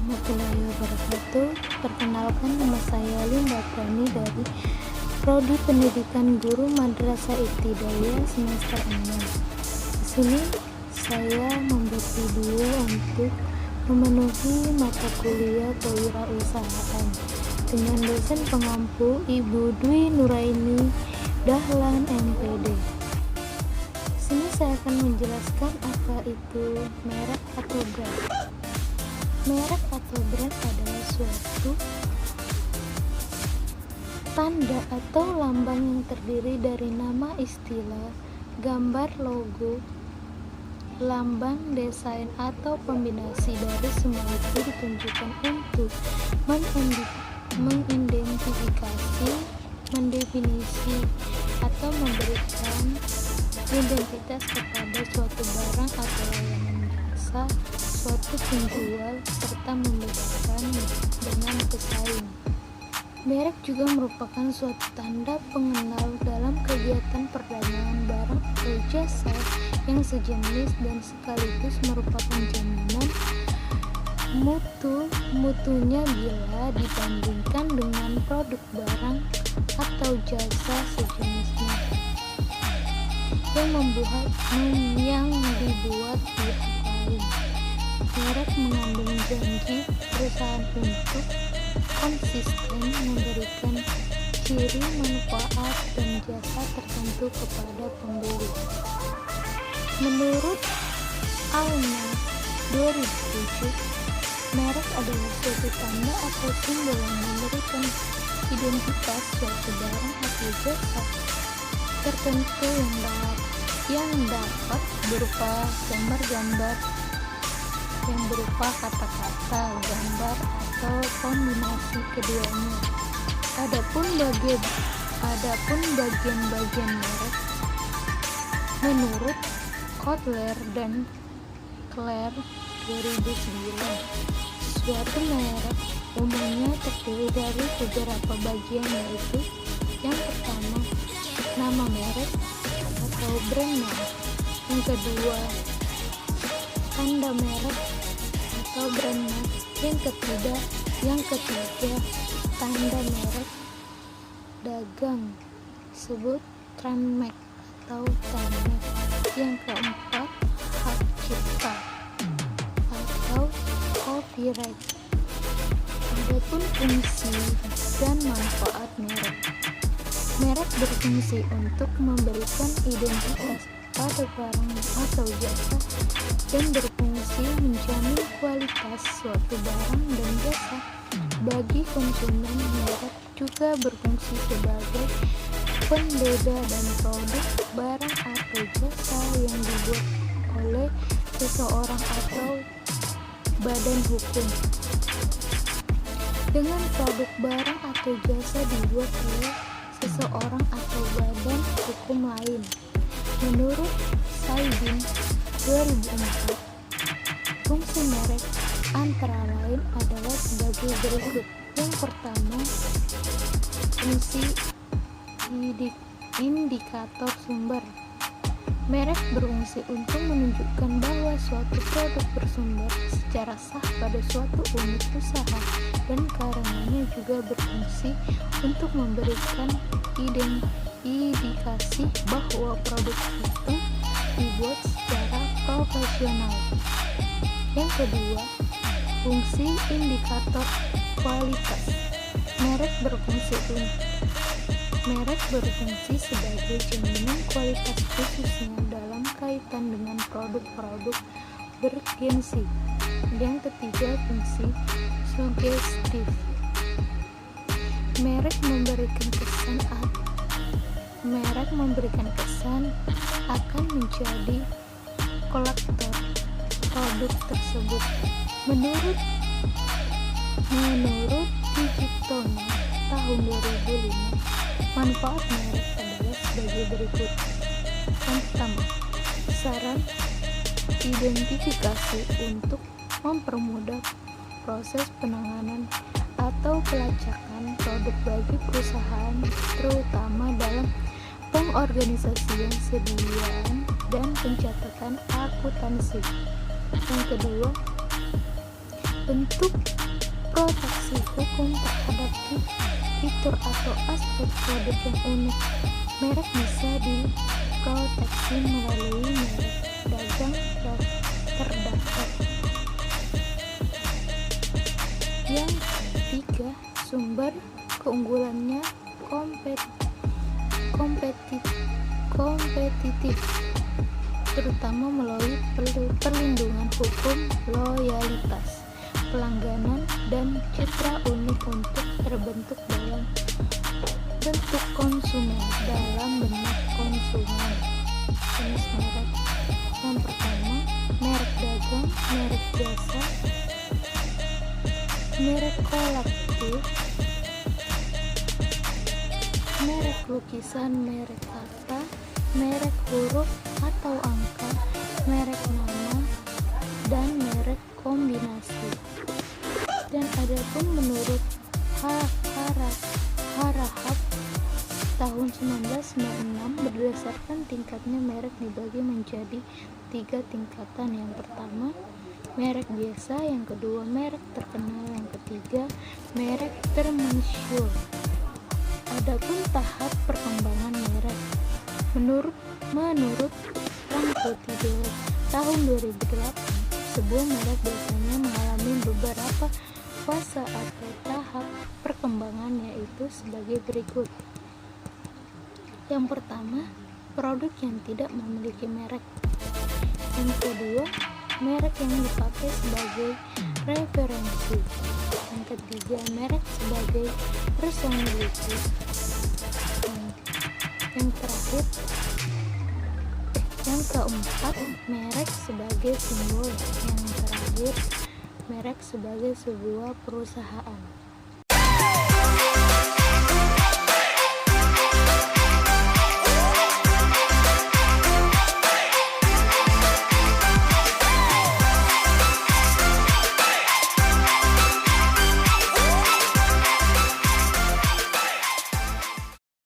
warahmatullahi wabarakatuh. Perkenalkan, nama saya Linda Prani dari Prodi Pendidikan Guru Madrasah Ibtidaiyah semester 6. Di sini saya membuat video untuk memenuhi mata kuliah kewirausahaan dengan dosen pengampu Ibu Dwi Nuraini Dahlan MPD. Di sini saya akan menjelaskan apa itu merek atau brand. Merek atau brand adalah suatu tanda atau lambang yang terdiri dari nama, istilah, gambar, logo, lambang, desain, atau kombinasi dari semua itu ditunjukkan untuk mengidentifikasi, mendefinisi, atau memberikan identitas kepada suatu barang atau layanan jasa, suatu penjual, serta membedakan dengan pesaing. Merek juga merupakan suatu tanda pengenal dalam kegiatan perdagangan barang atau jasa yang sejenis dan sekaligus merupakan jaminan mutunya bila dibandingkan dengan produk barang atau jasa sejenisnya yang dibuat pihak lain. Merek mengandung janji perusahaan untuk konsisten memberikan ciri manfaat dan jasa tertentu kepada pembeli. Menurut Alma 2007, merek adalah suatu tanda atau simbol yang memberikan identitas suatu barang atau jasa tertentu yang dapat berupa gambar-gambar, yang berupa kata-kata, gambar, atau kombinasi keduanya. Adapun bagian-bagian merek menurut Kotler dan Claire 2009, suatu merek umumnya terdiri dari beberapa bagian, yaitu yang pertama, nama merek atau brand merek, yang kedua, tanda merek atau brand merek, yang ketiga tanda merek dagang disebut trademark atau trademark, yang keempat hak cipta atau copyright. Adapun fungsi dan manfaat merek berfungsi untuk memberikan identitas pada barang atau jasa dan berfungsi menjamin kualitas suatu barang dan jasa bagi konsumen. Merek juga berfungsi sebagai pembeda dan produk barang atau jasa yang dibuat oleh seseorang atau badan hukum dengan produk barang atau jasa dibuat oleh seseorang atau badan hukum lain. Menurut Saidin 2004, fungsi merek antara lain adalah sebagai berikut. Yang pertama, fungsi indikator sumber. Merek berfungsi untuk menunjukkan bahwa suatu produk bersumber secara sah pada suatu unit usaha, dan karenanya juga berfungsi untuk memberikan indikasi bahwa produk itu dibuat secara profesional. Yang kedua, fungsi indikator kualitas. Merek berfungsi sebagai jaminan kualitas khususnya dalam kaitan dengan produk-produk bergensi. Yang ketiga, fungsi sugestif. Merek memberikan kesan akan menjadi kolektor produk tersebut. Menurut Digitona tahun 2005, manfaat merek adalah sebagai berikut. Yang pertama, saran identifikasi untuk mempermudah proses penanganan atau pelacakan produk bagi perusahaan, terutama dalam pengorganisasian, sediaan, dan pencatatan akuntansi. Yang kedua, Bentuk proteksi hukum terhadap fitur atau aspek produk yang unik. Merek bisa diproteksi melalui merek dagang terdaftar. Yang ketiga, sumber keunggulannya kompetitif, terutama melalui perlindungan hukum, loyalitas pelangganan, dan citra unik untuk terbentuk dalam bentuk konsumen dalam benak konsumen. Jenis merek yang pertama, merek dagang, merek jasa, merek kolektif, merek lukisan, merek kata, merek huruf atau angka, merek nama, dan merek kombinasi. Dan adapun menurut Harahap tahun 1996, berdasarkan tingkatnya merek dibagi menjadi 3 tingkatan. Yang pertama, merek biasa, yang kedua merek terkenal, yang ketiga merek termasyhur. Adapun tahap perkembangan merek menurut Rangkuti tahun 2008, sebuah merek biasanya mengalami beberapa fase atau tahap perkembangan, yaitu sebagai berikut. Yang pertama, produk yang tidak memiliki merek. Yang kedua, merek yang dipakai sebagai referensi. Yang ketiga, merek sebagai personality. Yang terakhir, yang keempat, merek sebagai simbol. Yang terakhir, merek sebagai sebuah perusahaan.